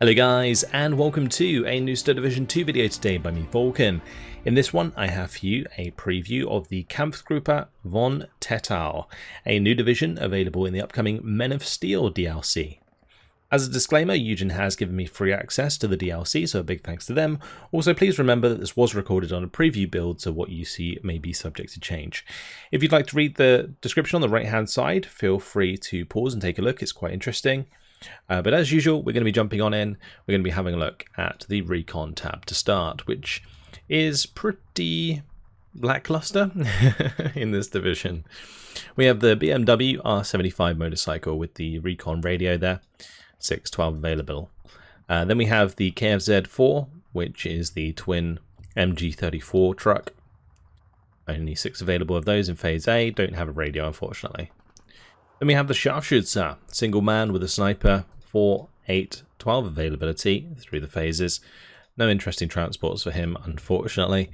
Hello guys, and welcome to a new Star Division 2 video today by me, Eugen. In this one, I have for you a preview of the Kampfgruppe von Tettau, a new division available in the upcoming Men of Steel DLC. As a disclaimer, Eugen has given me free access to the DLC, so a big thanks to them. Also, please remember that this was recorded on a preview build, so what you see may be subject to change. If you'd like to read the description on the right-hand side, feel free to pause and take a look, it's quite interesting. But as usual, we're going to be jumping on in. We're going to be having a look at the Recon tab to start, which is pretty lackluster in this division. We have the BMW R75 motorcycle with the Recon radio there, 612 available. Then we have the KFZ4, which is the twin MG34 truck. Only 6 available of those in Phase A, don't have a radio unfortunately. Then we have the Scharfschütze, single man with a sniper, 4, 8, 12 availability through the phases. No interesting transports for him, unfortunately.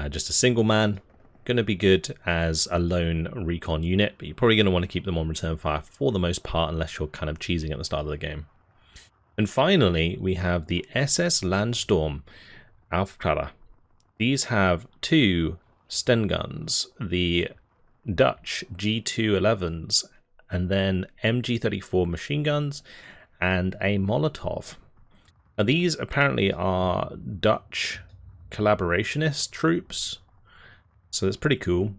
Just a single man, going to be good as a lone recon unit, but you're probably going to want to keep them on return fire for the most part, unless you're kind of cheesing at the start of the game. And finally, we have the SS Landsturm Aufklärer. These have 2 Sten guns, the Dutch G211s, and then MG34 machine guns and a Molotov. Now, these apparently are Dutch collaborationist troops, so that's pretty cool.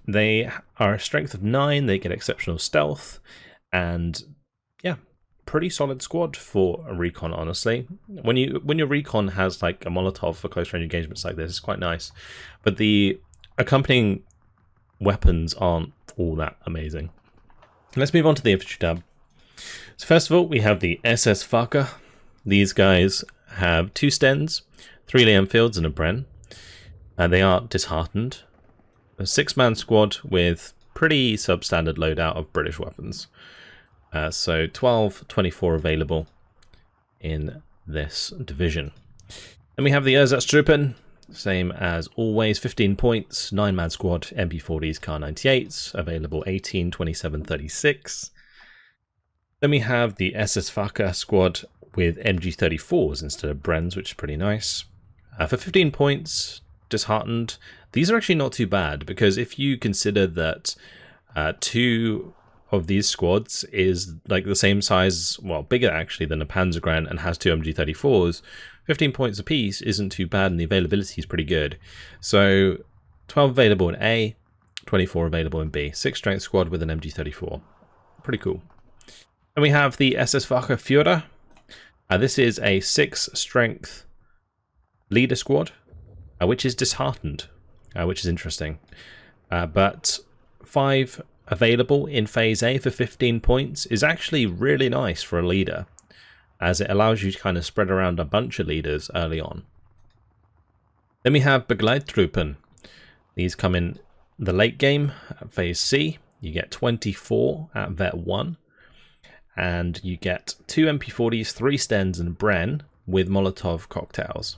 They are a strength of 9, they get exceptional stealth, and yeah, pretty solid squad for a recon, honestly. When your recon has like a Molotov for close range engagements like this, it's quite nice, but the accompanying weapons aren't all that amazing. Let's move on to the infantry tab. So first of all, we have the SS Wacker. These guys have 2 Stens, 3 Lee Enfields and a Bren. They are disheartened. A 6-man squad with pretty substandard loadout of British weapons. So 12, 24 available in this division. Then we have the Ersatztruppen. Same as always, 15 points, 9-man squad, MP40s, Kar 98s, available 18, 27, 36. Then we have the SS Wacker squad with MG34s instead of Brens, which is pretty nice. For 15 points, disheartened. These are actually not too bad, because if you consider that 2 of these squads is like the same size, well, bigger actually than a Panzergrenadier and has 2 MG34s, 15 points apiece isn't too bad, and the availability is pretty good. So 12 available in A, 24 available in B. 6 strength squad with an MG34. Pretty cool. And we have the SS Wacker Führer. This is a 6 strength leader squad, which is disheartened, which is interesting. But 5 available in Phase A for 15 points is actually really nice for a leader, as it allows you to kind of spread around a bunch of leaders early on. Then we have Begleittruppen. These come in the late game at Phase C. You get 24 at Vet 1, and you get 2 MP40s, 3 Stens and Bren with Molotov cocktails.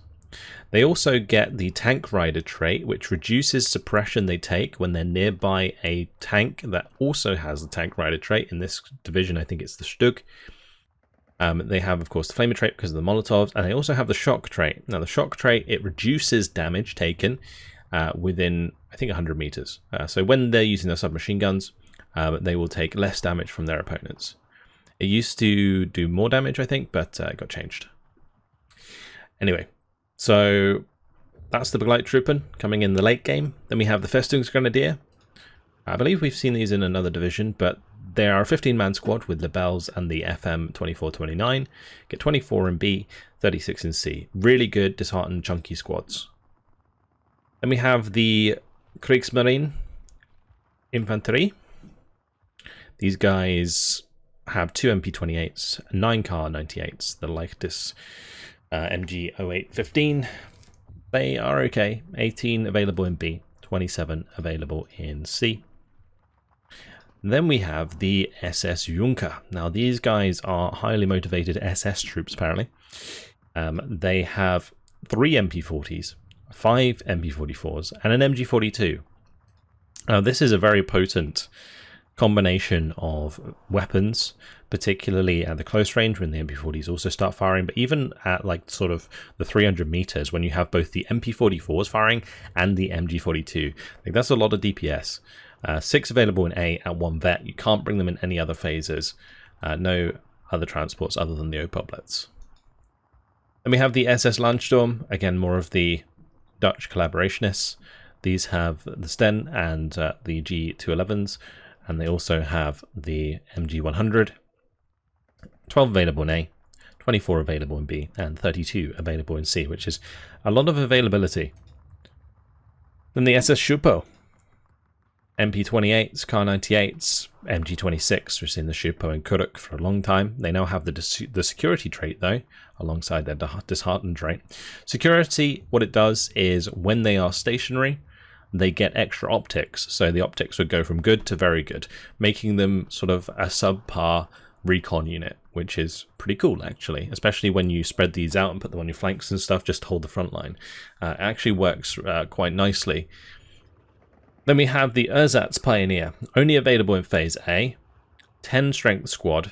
They also get the Tank Rider trait, which reduces suppression they take when they're nearby a tank that also has the Tank Rider trait. In this division, I think it's the Stug. They have, of course, the Flamer trait because of the Molotovs, and they also have the Shock trait. Now, the Shock trait, it reduces damage taken within, I think, 100 meters. So when they're using their submachine guns, they will take less damage from their opponents. It used to do more damage, I think, but it got changed. Anyway, so that's the Begleittruppen coming in the late game. Then we have the Festungsgrenadier. I believe we've seen these in another division, but they are a 15-man squad with Lebels and the FM 2429. Get 24 in B, 36 in C. Really good, disheartened, chunky squads. Then we have the Kriegsmarine Infanterie. These guys have 2 MP28s, 9 Kar 98s, the Leichtes MG 0815. They are okay. 18 available in B, 27 available in C. Then we have the SS Junker. Now, these guys are highly motivated SS troops, apparently. They have 3 MP40s, 5 MP44s, and an MG42. Now, this is a very potent combination of weapons, particularly at the close range when the MP40s also start firing, but even at like sort of the 300 meters when you have both the MP44s firing and the MG42. Like that's a lot of DPS. 6 available in A at 1 vet. You can't bring them in any other phases. No other transports other than the Opoblets. Then we have the SS Landsturm, again more of the Dutch collaborationists. These have the Sten and the G211s, and they also have the MG100. 12 available in A, 24 available in B, and 32 available in C, which is a lot of availability. Then the SS Schupo, MP28s, Kar98s, MG26. We've seen the Schupo and Kuruk for a long time. They now have the security trait, though, alongside their disheartened trait. Security, what it does is when they are stationary, they get extra optics. So the optics would go from good to very good, making them sort of a subpar recon unit, which is pretty cool, actually, especially when you spread these out and put them on your flanks and stuff, just to hold the front line. It actually works quite nicely. Then we have the Ersatz Pioneer, only available in Phase A, 10 Strength Squad,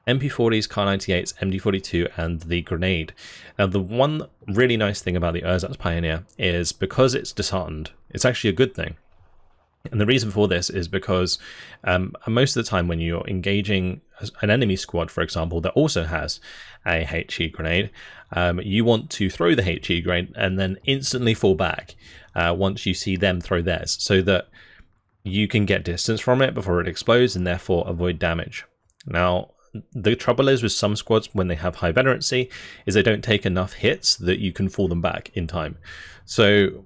MP40s, Kar98s, MG42, and the Grenade. Now, the one really nice thing about the Ersatz Pioneer is because it's disheartened, it's actually a good thing. And the reason for this is because most of the time when you're engaging an enemy squad, for example, that also has a HE grenade, you want to throw the HE grenade and then instantly fall back once you see them throw theirs, so that you can get distance from it before it explodes and therefore avoid damage. Now, the trouble is with some squads when they have high veterancy is they don't take enough hits that you can fall them back in time. So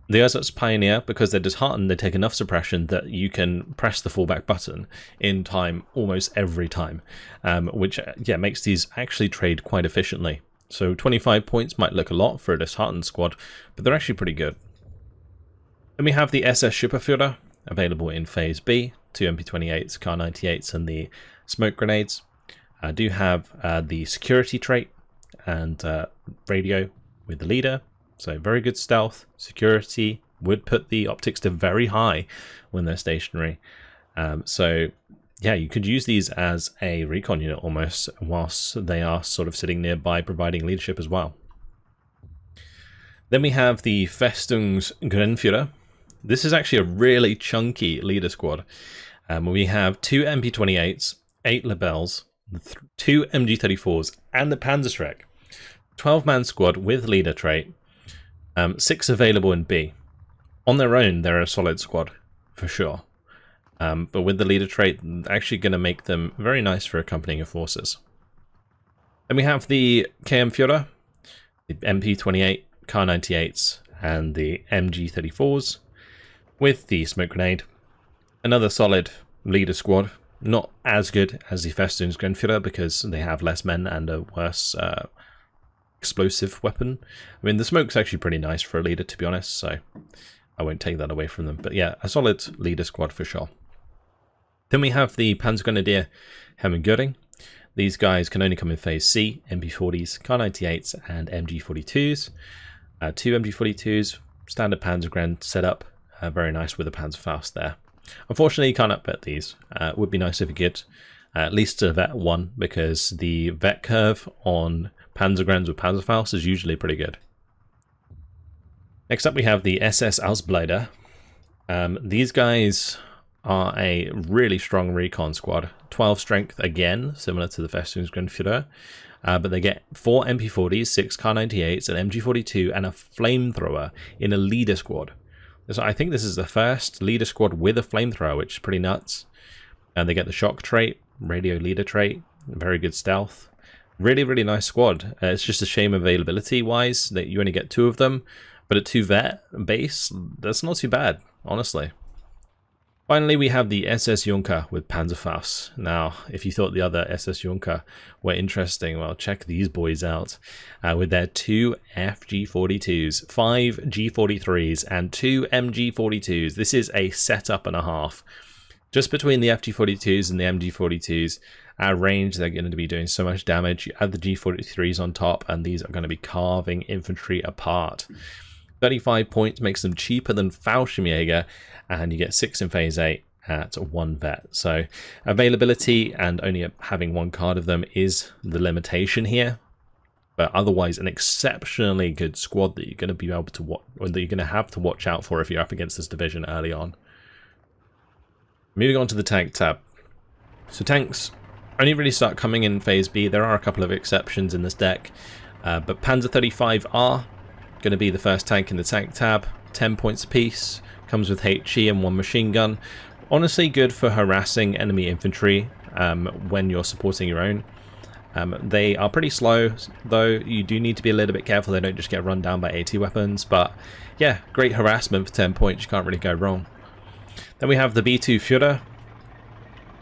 the Ersatz Pioneer, because they're disheartened, they take enough suppression that you can press the fallback button in time almost every time, which makes these actually trade quite efficiently. So 25 points might look a lot for a disheartened squad, but they're actually pretty good. Then we have the SS Schupperführer, available in Phase B, 2 MP28s, Kar98s, and the smoke grenades. I do have the security trait and radio with the leader. So very good stealth, security, would put the optics to very high when they're stationary. So yeah, you could use these as a recon unit almost, whilst they are sort of sitting nearby providing leadership as well. Then we have the Festungsgrundführer. This is actually a really chunky leader squad. We have 2 MP28s, 8 Lebels, 2 MG34s, and the Panzerschreck. 12-man squad with leader trait. 6 available in B. On their own, they're a solid squad, for sure. But with the leader trait, actually going to make them very nice for accompanying your forces. Then we have the Kampfgruppe, the MP28, Kar98s, and the MG34s, with the smoke grenade. Another solid leader squad. Not as good as the Festungsgrundführer because they have less men and a worse explosive weapon. I mean, the smoke's actually pretty nice for a leader, to be honest, so I won't take that away from them. But yeah, a solid leader squad for sure. Then we have the Panzergrenadier Hemmengöring. These guys can only come in Phase C, MP40s, Kar98s, and MG42s. 2 MG42s, standard Panzergren setup, very nice with a Panzerfaust there. Unfortunately, you can't upvet these. Would be nice if you could, at least to vet 1, because the vet curve on Panzergrens with Panzerfaust is usually pretty good. Next up we have the SS Ausbilder. These guys are a really strong recon squad. 12 strength again, similar to the Festungsgrundführer. But they get 4 MP40s, 6 Kar98s, an MG42, and a flamethrower in a leader squad. So I think this is the first leader squad with a flamethrower, which is pretty nuts. And they get the shock trait, radio leader trait, very good stealth. Really, really nice squad. It's just a shame availability-wise that you only get 2 of them. But at 2 vet base, that's not too bad, honestly. Finally, we have the SS Junker with Panzerfaust. Now, if you thought the other SS Junker were interesting, well, check these boys out. With their 2 FG42s, 5 G43s, and 2 MG42s. This is a setup and a half. Just between the FG42s and the MG42s, at range, they're going to be doing so much damage. You add the G43s on top, and these are going to be carving infantry apart. 35 points makes them cheaper than Fallschirmjäger, and you get 6 in Phase 8 at 1 vet. So availability and only having 1 card of them is the limitation here. But otherwise, an exceptionally good squad that you're going to be able to watch, or that you're going to have to watch out for if you're up against this division early on. Moving on to the tank tab. So tanks only really start coming in Phase B. There are a couple of exceptions in this deck, but Panzer 35R going to be the first tank in the tank tab. 10 points apiece, comes with HE and 1 machine gun. Honestly, good for harassing enemy infantry when you're supporting your own. They are pretty slow, though you do need to be a little bit careful they don't just get run down by AT weapons, but yeah, great harassment for 10 points, you can't really go wrong. Then we have the B2 Führer,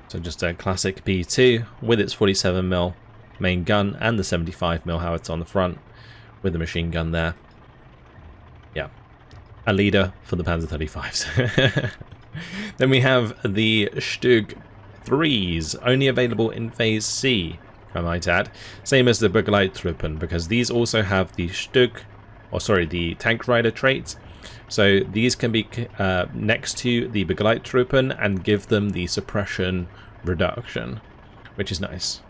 so just a classic B2 with its 47mm main gun and the 75mm howitzer on the front with the machine gun there. Yeah, a leader for the Panzer 35s. Then we have the Stug 3s, only available in Phase C, I might add. Same as the Begleittruppen, because these also have the the tank rider traits. So these can be next to the Begleittruppen and give them the suppression reduction, which is nice.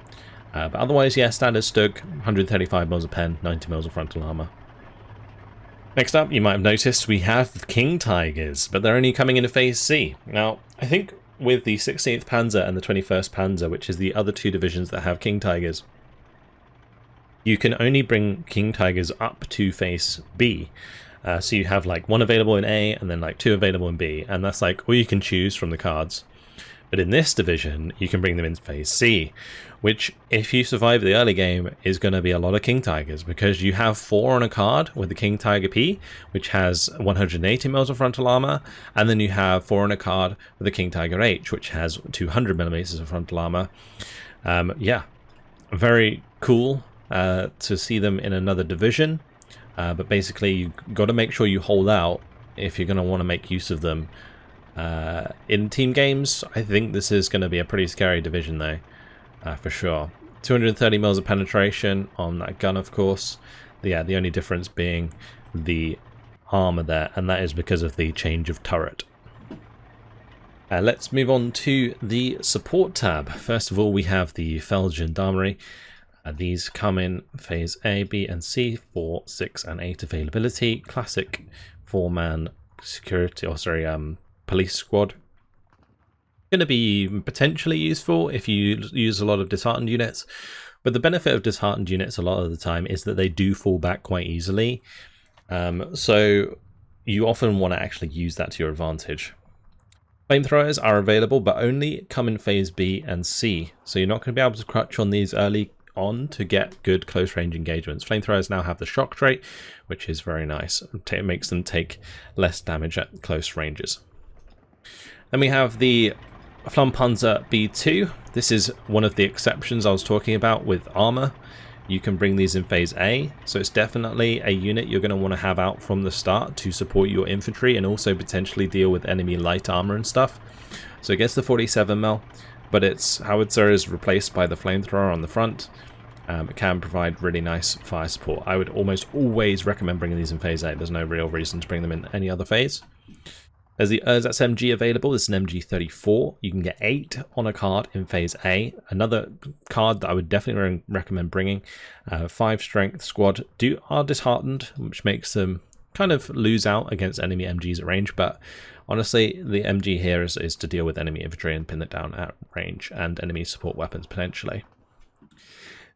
But otherwise, yeah, standard Stug, 135mm of pen, 90mm of frontal armor. Next up, you might have noticed we have King Tigers, but they're only coming into Phase C. Now, I think with the 16th Panzer and the 21st Panzer, which is the other 2 divisions that have King Tigers, you can only bring King Tigers up to Phase B. So you have like 1 available in A and then like 2 available in B, and that's like all you can choose from the cards. But in this division, you can bring them in Phase C, which, if you survive the early game, is going to be a lot of King Tigers, because you have 4 on a card with the King Tiger P, which has 180mm of frontal armor, and then you have 4 on a card with the King Tiger H, which has 200mm of frontal armor. Yeah, very cool to see them in another division, but basically you've got to make sure you hold out if you're going to want to make use of them. In team games, I think this is going to be a pretty scary division though, for sure. 230mm of penetration on that gun, of course. Yeah, the only difference being the armor there, and that is because of the change of turret. Let's move on to the support tab. First of all, we have the Feld Gendarmerie. These come in Phase A, B, and C, 4, 6, and 8 availability. Classic 4-man security, police squad. Going to be potentially useful if you use a lot of disheartened units, but the benefit of disheartened units a lot of the time is that they do fall back quite easily, so you often want to actually use that to your advantage. Flamethrowers are available, but only come in Phase B and C, so you're not going to be able to crutch on these early on to get good close range engagements. Flamethrowers now have the shock trait, which is very nice. It makes them take less damage at close ranges. Then we have the Flammpanzer B2. This is one of the exceptions I was talking about with armor. You can bring these in Phase A, so it's definitely a unit you're going to want to have out from the start to support your infantry and also potentially deal with enemy light armor and stuff. So it gets the 47mm, but its howitzer is replaced by the flamethrower on the front. It can provide really nice fire support. I would almost always recommend bringing these in Phase A. There's no real reason to bring them in any other phase. There's the Ersatz MG available. This is an MG34. You can get 8 on a card in Phase A. Another card that I would definitely recommend bringing. 5 strength squad are disheartened, which makes them kind of lose out against enemy MGs at range. But honestly, the MG here is to deal with enemy infantry and pin it down at range and enemy support weapons potentially.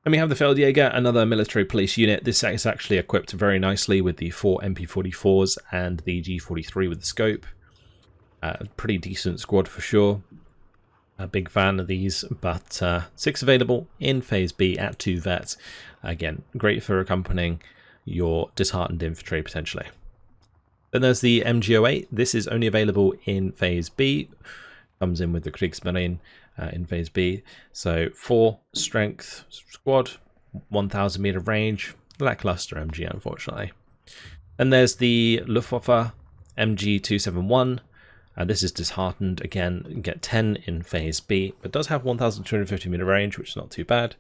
Then we have the Feldjäger, another military police unit. This is actually equipped very nicely with the 4 MP44s and the G43 with the scope. Pretty decent squad for sure. A big fan of these, but 6 available in Phase B at 2 vets. Again, great for accompanying your disheartened infantry potentially. Then there's the MG08. This is only available in Phase B. Comes in with the Kriegsmarine in Phase B. So 4 strength squad, 1000 meter range. Lackluster MG, unfortunately. And there's the Luftwaffe MG271. This is disheartened. Again, get 10 in Phase B, but does have 1250 meter range, which is not too bad.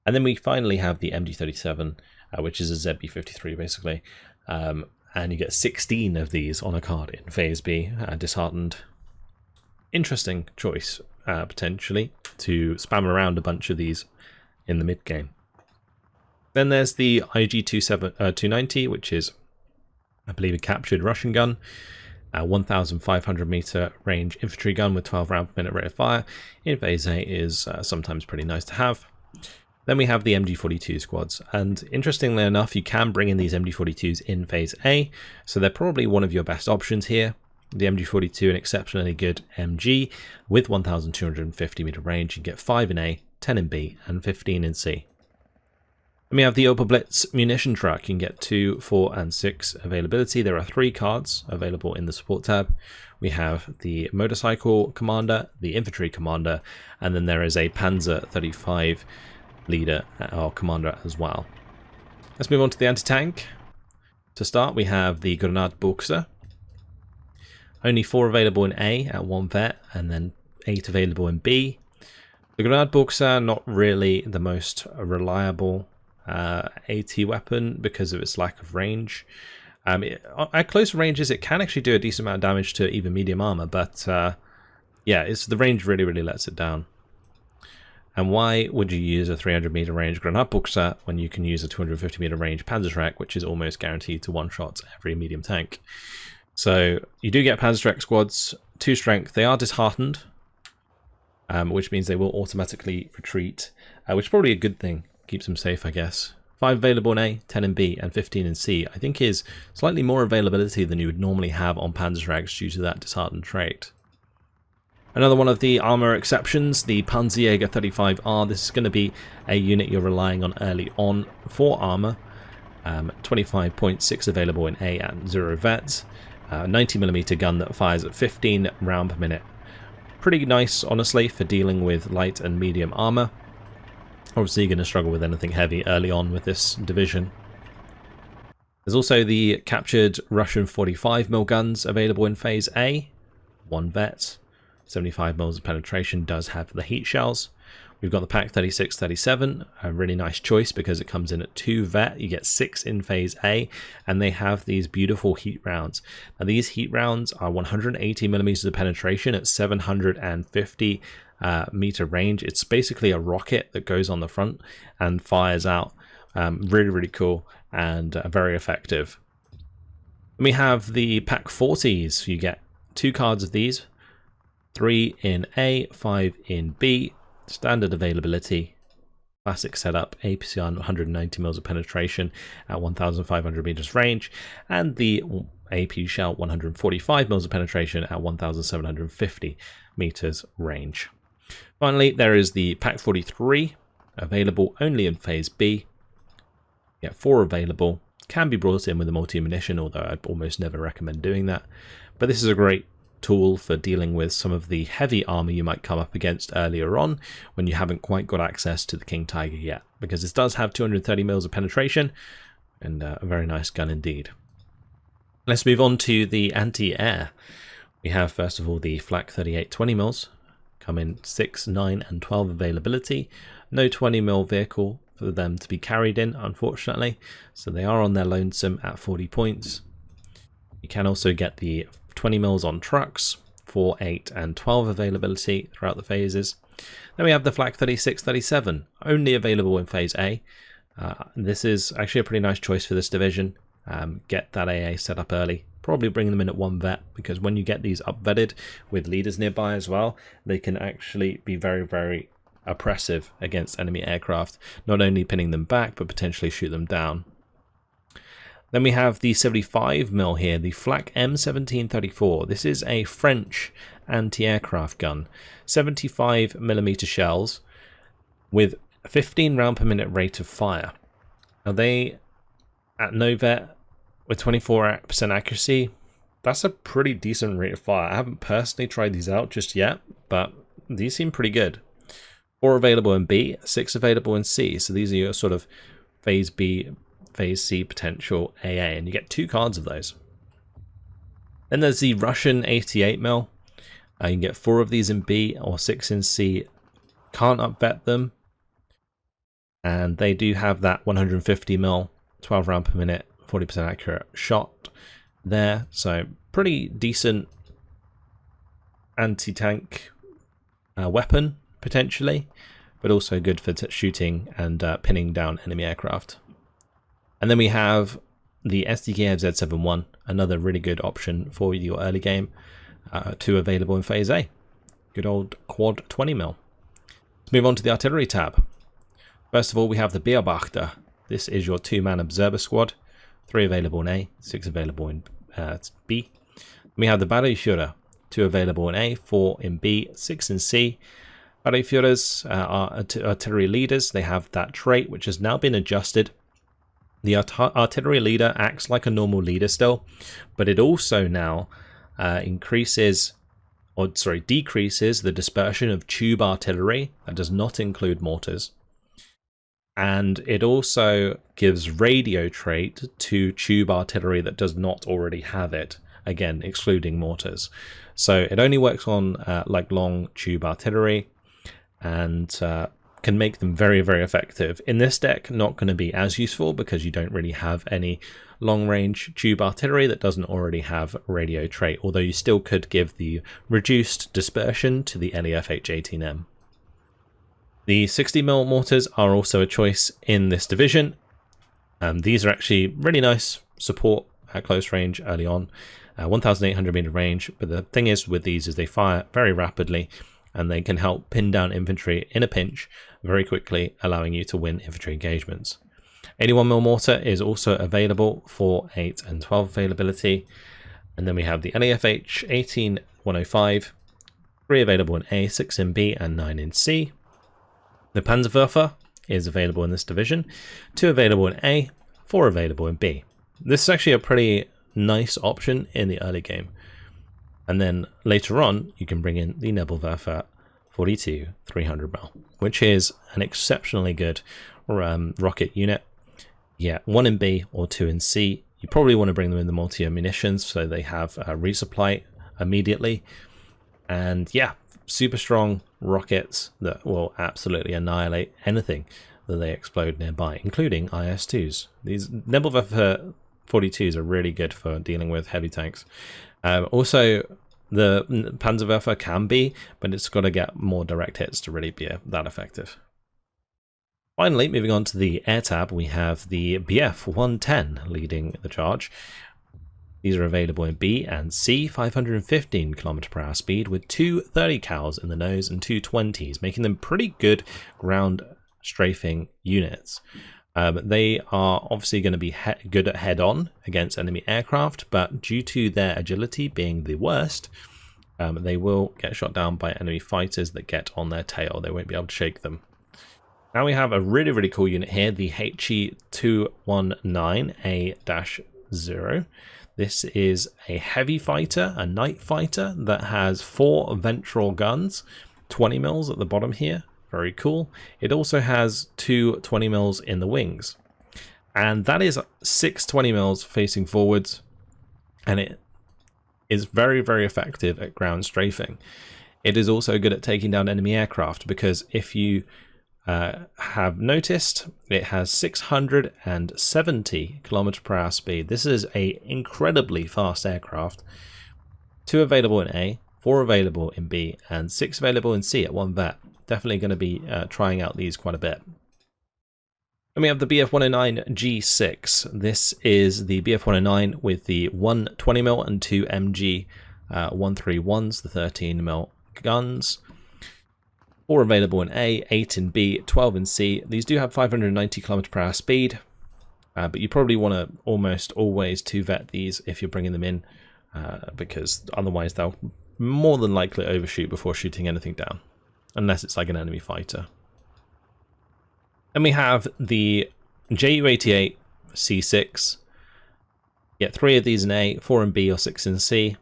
And then we finally have the MG37, which is a ZB53 basically. And you get 16 of these on a card in Phase B, disheartened. interesting choice, potentially, to spam around a bunch of these in the mid game. Then there's the IG-290, which is, I believe, a captured Russian gun. 1,500 meter range infantry gun with 12 round per minute rate of fire. In phase A is sometimes pretty nice to have. Then we have the MG42 squads, and interestingly enough, you can bring in these MG42s in phase A, so they're probably one of your best options here. The MG42, an exceptionally good MG with 1,250 meter range. You get 5 in A, 10 in B, and 15 in C. Then we have the Opel Blitz munition truck. You can get 2, 4, and 6 availability. There are 3 cards available in the support tab. We have the motorcycle commander, the infantry commander, and then there is a Panzer 35 leader or commander as well. Let's move on to the anti-tank. To start, we have the Granatbuchse. Only 4 available in A at 1 vet, and then 8 available in B. The Granatbuchse, not really the most reliable AT weapon because of its lack of range. At close ranges, it can actually do a decent amount of damage to even medium armor, but yeah, the range really lets it down. And why would you use a 300 meter range Granatbuchse when you can use a 250 meter range Panzerschreck, which is almost guaranteed to one-shot every medium tank? So you do get Panzerschreck squads, 2 strength. They are disheartened, which means they will automatically retreat, which is probably a good thing. Keeps them safe, I guess. 5 available in A, 10 in B, and 15 in C, I think is slightly more availability than you would normally have on Panzerschrecks due to that disheartened trait. Another one of the armor exceptions, the Panzerjäger 35R. This is going to be a unit you're relying on early on for armor. 25.6 available in A at 0 vets. 90mm gun that fires at 15 round per minute. Pretty nice, honestly, for dealing with light and medium armor. Obviously, you're going to struggle with anything heavy early on with this division. There's also the captured Russian 45mm guns available in phase A. 1 vet. 75mm of penetration, does have the heat shells. We've got the Pak 36-37, a really nice choice because it comes in at 2 vet. You get 6 in phase A, and they have these beautiful heat rounds. Now these heat rounds are 180mm of penetration at 750 meter range. It's basically a rocket that goes on the front and fires out. Really cool and very effective. And we have the Pak 40s. You get 2 cards of these. 3 in A, 5 in B, standard availability, classic setup, APC on 190mm of penetration at 1,500 meters range, and the AP shell 145mm of penetration at 1,750 meters range. Finally, there is the Pak 43, available only in phase B. You get 4 available, can be brought in with a multi-munition, although I'd almost never recommend doing that. But this is a great tool for dealing with some of the heavy armor you might come up against earlier on when you haven't quite got access to the King Tiger yet, because this does have 230mm of penetration and a very nice gun indeed. Let's move on to the anti-air. We have first of all the Flak 38 20mm, come in 6, 9 and 12 availability. No 20mm vehicle for them to be carried in, unfortunately, so they are on their lonesome at 40 points. You can also get the 20mm on trucks, 4, 8 and 12 availability throughout the phases. Then we have the Flak 36-37, only available in phase A. This is actually a pretty nice choice for this division. Get that AA set up early, probably bring them in at 1 vet, because when you get these up vetted with leaders nearby as well, they can actually be very oppressive against enemy aircraft, not only pinning them back but potentially shoot them down. Then we have the 75mm here, the Flak M1734. This is a French anti-aircraft gun. 75mm shells with 15 round per minute rate of fire. Now they, at no vet, with 24% accuracy, that's a pretty decent rate of fire. I haven't personally tried these out just yet, but these seem pretty good. 4 available in B, 6 available in C. So these are your sort of phase B, phase C potential AA, and you get 2 cards of those. Then there's the Russian 88mm. You can get 4 of these in B or 6 in C. Can't up-vet them, and they do have that 150mm, 12 round per minute, 40% accurate shot there. So pretty decent anti-tank weapon, potentially, but also good for shooting and pinning down enemy aircraft. And then we have the SDKF Z71, another really good option for your early game, 2 available in Phase A. Good old quad 20mm. Let's move on to the artillery tab. First of all, we have the Beobachter. This is your 2-man observer squad, 3 available in A, 6 available in B. We have the Battleführer, 2 available in A, 4 in B, 6 in C. Battleführers are artillery leaders. They have that trait which has now been adjusted. The artillery leader acts like a normal leader still, but it also now decreases the dispersion of tube artillery. That does not include mortars. And it also gives radio trait to tube artillery that does not already have it, again excluding mortars. So it only works on like long tube artillery, and can make them very, very effective. In this deck, not going to be as useful because you don't really have any long-range tube artillery that doesn't already have radio trait, although you still could give the reduced dispersion to the LEF-H18M. The 60mm mortars are also a choice in this division. These are actually really nice support at close range early on, 1,800 meter range, but the thing is with these is they fire very rapidly and they can help pin down infantry in a pinch very quickly, allowing you to win infantry engagements. 81mm mortar is also available for 8 and 12 availability. And then we have the LEF-H18105, 3 available in A, 6 in B, and 9 in C. The Panzerwerfer is available in this division, 2 available in A, 4 available in B. This is actually a pretty nice option in the early game. And then later on, you can bring in the Nebelwerfer 42 300mm, which is an exceptionally good rocket unit. Yeah, 1 in B or 2 in C. You probably want to bring them in the multi-munitions so they have resupply immediately. And yeah, super strong rockets that will absolutely annihilate anything that they explode nearby, including IS-2s. These Nebelwerfer 42s are really good for dealing with heavy tanks. Also, the Panzerwerfer can be, but it's got to get more direct hits to really be that effective. Finally, moving on to the air tab, we have the Bf-110 leading the charge. These are available in B and C, 515 km/h speed with 2 30 cals in the nose and 2 20s, making them pretty good ground strafing units. They are obviously going to be good at head-on against enemy aircraft, but due to their agility being the worst, they will get shot down by enemy fighters that get on their tail. They won't be able to shake them. Now we have a really, really cool unit here, the HE219A-0. This is a heavy fighter, a night fighter that has 4 ventral guns, 20mm at the bottom here. Very cool. It also has 2 20mm in the wings. And that is 6 20mm facing forwards. And it is very, very effective at ground strafing. It is also good at taking down enemy aircraft because if you have noticed, it has 670 km/h speed. This is a incredibly fast aircraft. 2 available in A, 4 available in B, and 6 available in C at 1 vet. Definitely going to be trying out these quite a bit. Then we have the Bf-109 G6. This is the Bf-109 with the 1 20mm and 2 MG 131s, the 13mm guns. 4 available in A, 8 in B, 12 in C. These do have 590 km/h speed, but you probably want to almost always 2-vet these if you're bringing them in, because otherwise they'll more than likely overshoot before shooting anything down, unless it's like an enemy fighter. Then we have the Ju-88 C6. Get 3 of these in A, 4 in B, or 6 in C.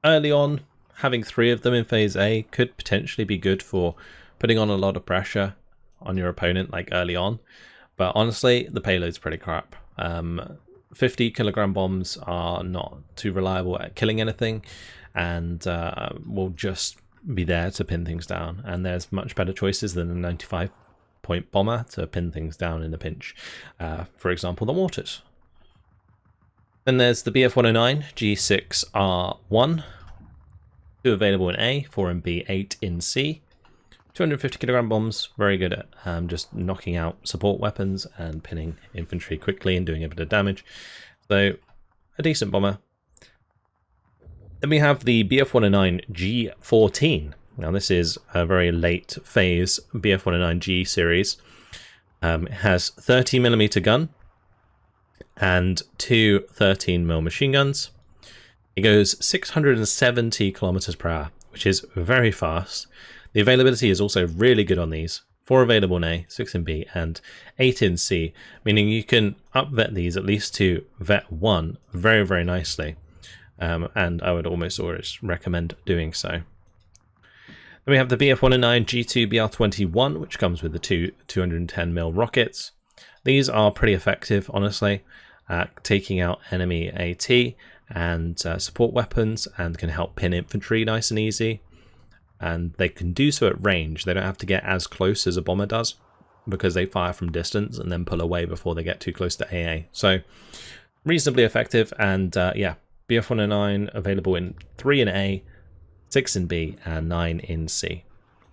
Early on, having 3 of them in Phase A could potentially be good for putting on a lot of pressure on your opponent, like early on. But honestly, the payload's pretty crap. 50 kilogram bombs are not too reliable at killing anything, and will just be there to pin things down. And there's much better choices than a 95-point bomber to pin things down in a pinch. For example, the mortars. Then there's the Bf-109 G6R1. 2 available in A, 4 in B, 8 in C. 250 kilogram bombs, very good at just knocking out support weapons and pinning infantry quickly and doing a bit of damage. So, a decent bomber. Then we have the BF-109 G14. Now this is a very late phase BF-109G series. It has 30mm gun and 2 13mm machine guns. It goes 670 kilometers per hour, which is very fast. The availability is also really good on these. 4 available in A, 6 in B, and 8 in C, meaning you can up-vet these at least to vet 1 very, very nicely. And I would almost always recommend doing so. Then we have the BF-109 G2 BR-21, which comes with the 2 210mm rockets. These are pretty effective, honestly, at taking out enemy AT and support weapons, and can help pin infantry nice and easy. And they can do so at range. They don't have to get as close as a bomber does, because they fire from distance and then pull away before they get too close to AA. So reasonably effective, and yeah, BF-109 available in 3 in A, 6 in B, and 9 in C.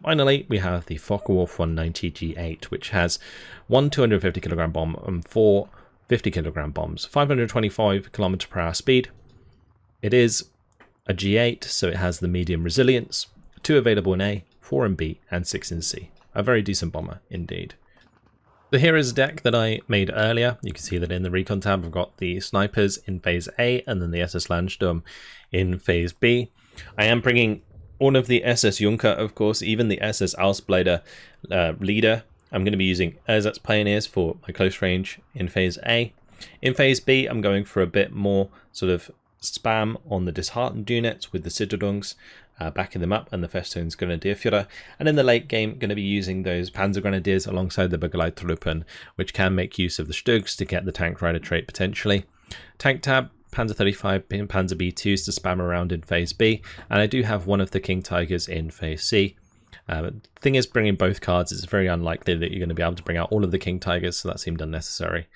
Finally, we have the Focke-Wulf 190G8, which has 1 250 kilogram bomb and 4 50 kilogram bombs, 525 kilometer per hour speed. It is a G8, so it has the medium resilience. 2 available in A, 4 in B, and 6 in C. A very decent bomber indeed. So here is a deck that I made earlier. You can see that in the recon tab I've got the snipers in phase A and then the SS Landsturm in phase B. I am bringing all of the SS Junker, of course, even the SS Ausbilder leader. I'm going to be using Ersatz Pioneers for my close range in phase A. In phase B, I'm going for a bit more sort of spam on the disheartened units with the Siedlungs, backing them up, and the Festungs Grenadierführer. And in the late game, going to be using those Panzer Grenadiers alongside the Begleittruppen, which can make use of the Stugs to get the Tank Rider trait potentially. Tank tab, Panzer 35 and Panzer B2s to spam around in phase B, and I do have one of the King Tigers in phase C. The thing is, bringing both cards, it's very unlikely that you're going to be able to bring out all of the King Tigers, so that seemed unnecessary.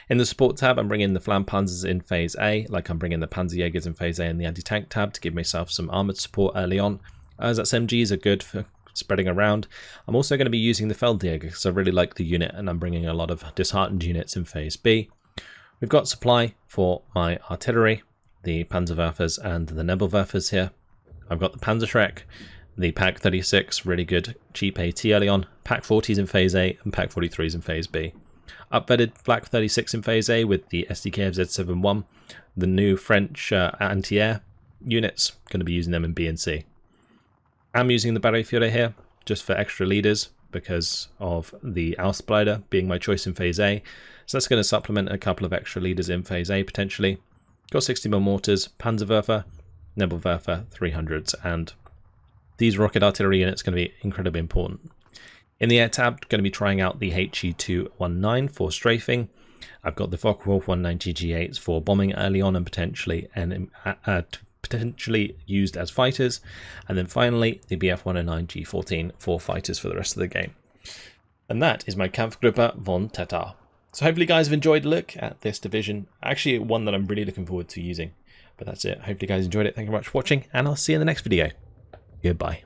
In the support tab, I'm bringing the Flammpanzers in phase A, like I'm bringing the Panzerjägers in phase A in the anti-tank tab to give myself some armoured support early on. Ersatz MGs are good for spreading around. I'm also going to be using the Feldjäger because I really like the unit, and I'm bringing a lot of disheartened units in phase B. We've got supply for my artillery, the Panzerwerfers and the Nebelwerfers here. I've got the Panzerschreck, the Pak 36, really good cheap AT early on, Pak 40s in phase A, and Pak 43s in phase B. Upvetted Flak 36 in phase A with the SDKF Z71, the new French anti-air units, going to be using them in B and C. I'm using the Barreführer here just for extra leaders because of the Ausbilder being my choice in phase A, so that's going to supplement a couple of extra leaders in phase A potentially. Got 60mm mortars, Panzerwerfer, Nebelwerfer 300s, and these rocket artillery units are going to be incredibly important. In the air tab, going to be trying out the HE219 for strafing. I've got the Focke-Wulf 190G8s for bombing early on and potentially used as fighters. And then finally, the BF-109 G14 for fighters for the rest of the game. And that is my Kampfgruppe von Tettau. So hopefully you guys have enjoyed a look at this division. Actually, one that I'm really looking forward to using. But that's it. Hopefully you guys enjoyed it. Thank you very much for watching, and I'll see you in the next video. Goodbye.